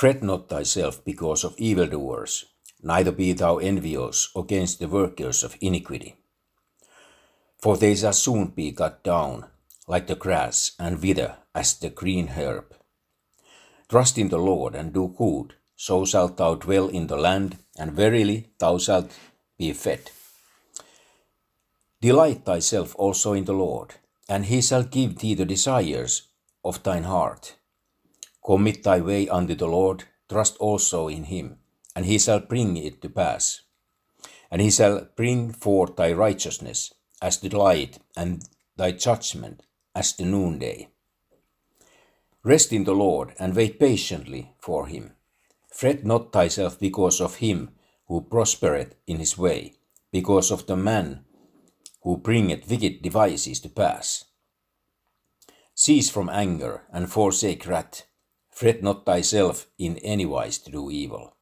Fret not thyself because of evildoers, neither be thou envious against the workers of iniquity. For they shall soon be cut down, like the grass, and wither as the green herb. Trust in the Lord, and do good, so shalt thou dwell in the land, and verily thou shalt be fed. Delight thyself also in the Lord, and he shall give thee the desires of thine heart. Commit thy way unto the Lord, trust also in him, and he shall bring it to pass. And he shall bring forth thy righteousness as the light, and thy judgment as the noonday. Rest in the Lord, and wait patiently for him. Fret not thyself because of him who prospereth in his way, because of the man who bringeth wicked devices to pass. Cease from anger, and forsake wrath. Fret not thyself in any wise to do evil.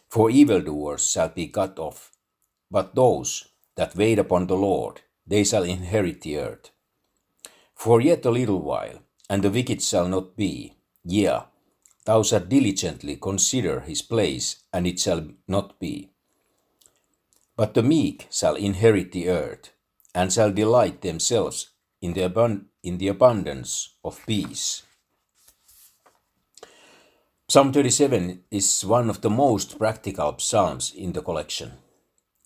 For evildoers shall be cut off, but those that wait upon the Lord, they shall inherit the earth. For yet a little while, and the wicked shall not be. Yea, thou shalt diligently consider his place, and it shall not be. But the meek shall inherit the earth, and shall delight themselves in the abundance of peace. Psalm 37 is one of the most practical psalms in the collection.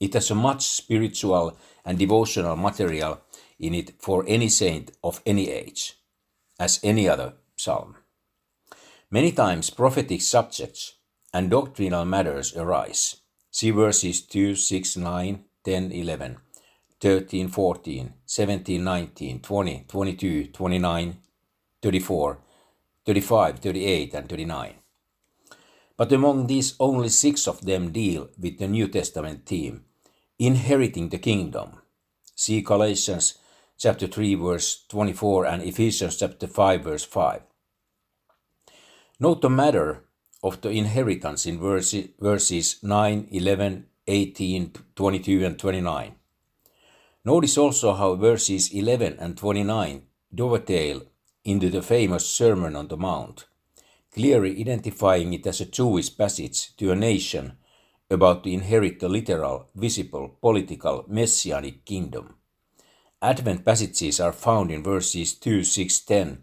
It has a much spiritual and devotional material in it for any saint of any age, as any other psalm. Many times prophetic subjects and doctrinal matters arise. See verses 2, 6, 9, 10, 11, 13, 14, 17, 19, 20, 22, 29, 34, 35, 38, and 39. But among these, only 6 of them deal with the New Testament theme, inheriting the kingdom. See Galatians chapter 3 verse 24 and Ephesians chapter 5 verse 5. Note the matter of the inheritance in verses 9, 11, 18, 22 and 29. Notice also how verses 11 and 29 dovetail into the famous Sermon on the Mount, clearly identifying it as a Jewish passage to a nation about to inherit the literal, visible, political, messianic kingdom. Advent passages are found in verses 2, 6, 10,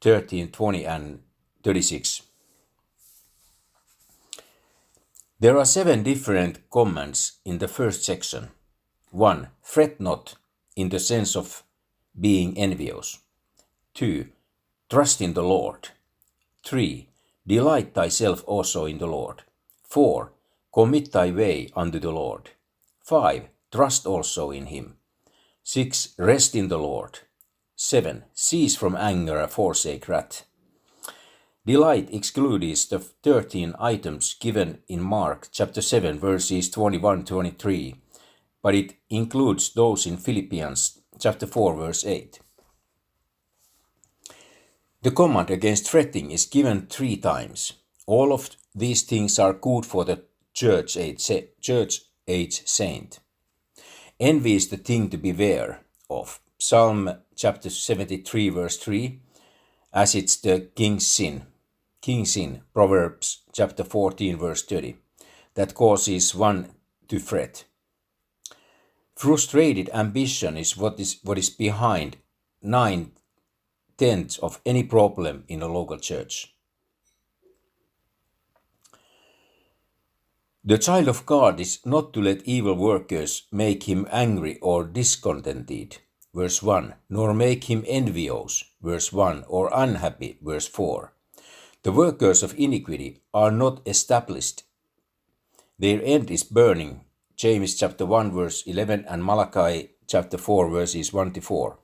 13, 20, and 36. There are 7 different commands in the first section. 1. Fret not, in the sense of being envious. 2. Trust in the Lord. 3. Delight thyself also in the Lord. 4. Commit thy way unto the Lord. 5. Trust also in him. 6. Rest in the Lord. 7. Cease from anger and forsake wrath. Delight excludes the 13 items given in Mark chapter 7 verses 21-23, but it includes those in Philippians chapter 4 verse 8. The command against fretting is given 3 times. All of these things are good for the church age saint. Envy is the thing to beware of. Psalm chapter 73 verse 3, as it's the king's sin. Proverbs chapter 14 verse 30, that causes one to fret. Frustrated ambition is what is behind 9/10 of any problem in a local church. The child of God is not to let evil workers make him angry or discontented, verse 1, nor make him envious, verse 1, or unhappy, verse 4. The workers of iniquity are not established. Their end is burning, James chapter 1 verse 11 and Malachi chapter 4 verses 1-4.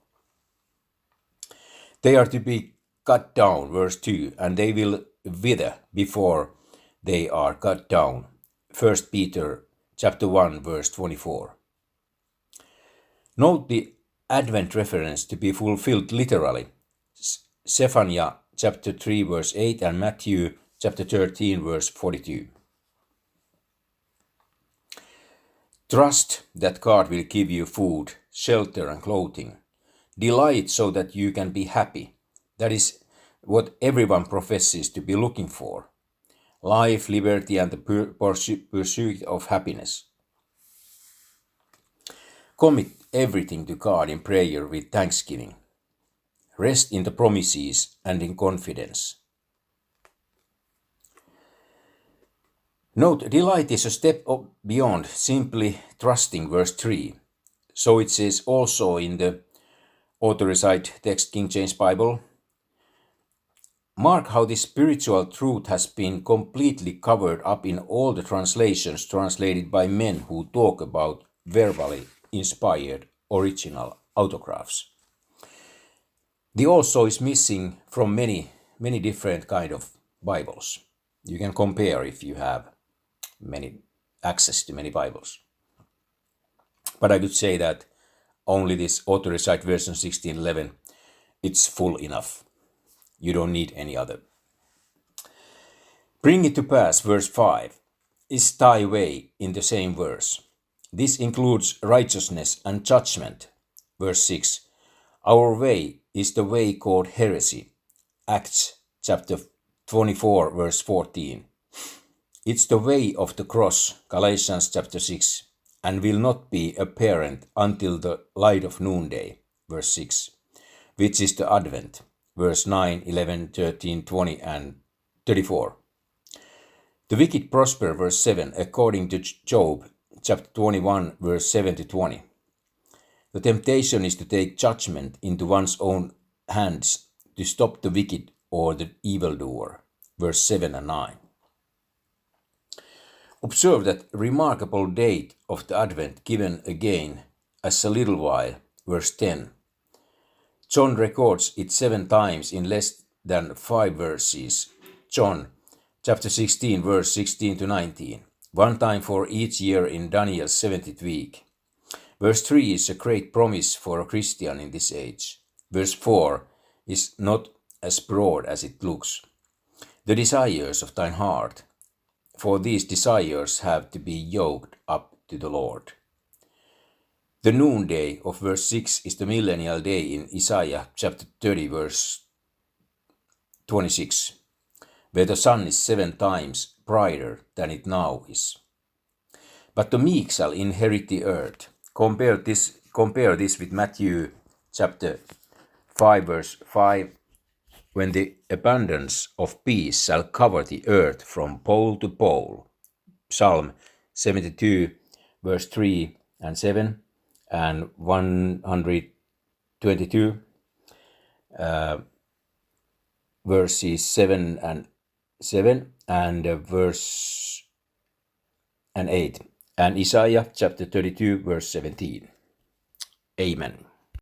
They are to be cut down, verse 2, and they will wither before they are cut down, 1 Peter chapter 1 verse 24. Note the Advent reference to be fulfilled literally, Zephaniah chapter 3 verse 8 and Matthew chapter 13 verse 42. Trust that God will give you food, shelter and clothing. Delight so that you can be happy. That is what everyone professes to be looking for. life, liberty, and the pursuit of happiness. Commit everything to God in prayer with thanksgiving. Rest in the promises and in confidence. Note, delight is a step beyond simply trusting, verse 3. So it says also in the Authorized Text King James Bible. Mark how this spiritual truth has been completely covered up in all the translations translated by men who talk about verbally inspired original autographs. The also is missing from many different kind of Bibles. You can compare if you have access to many Bibles. But I could say that only this Authorized version 1611, it's full enough. You don't need any other. Bring it to pass, verse 5, is thy way in the same verse. This includes righteousness and judgment. Verse 6, our way is the way called heresy. Acts chapter 24, verse 14. It's the way of the cross, Galatians chapter 6, and will not be apparent until the light of noonday, verse 6, which is the Advent, verse 9, 11, 13, 20, and 34. The wicked prosper, verse 7, according to Job, chapter 21, verse 7 to 20. The temptation is to take judgment into one's own hands to stop the wicked or the evildoer, verse 7 and 9. Observe that remarkable date of the Advent given again as a little while, verse 10. John records it 7 times in less than 5 verses. John chapter 16, verse 16 to 19. 1 time for each year in Daniel's 70th week. Verse 3 is a great promise for a Christian in this age. Verse 4 is not as broad as it looks. The desires of thine heart, for these desires have to be yoked up to the Lord. The noonday of verse 6 is the millennial day in Isaiah chapter 30, verse 26, where the sun is 7 times brighter than it now is. But the meek shall inherit the earth. Compare this with Matthew chapter 5, verse 5, when the abundance of peace shall cover the earth from pole to pole. Psalm 72, verse 3 and 7, and 122, verses 7 and verse and 8, and Isaiah chapter 32, verse 17. Amen.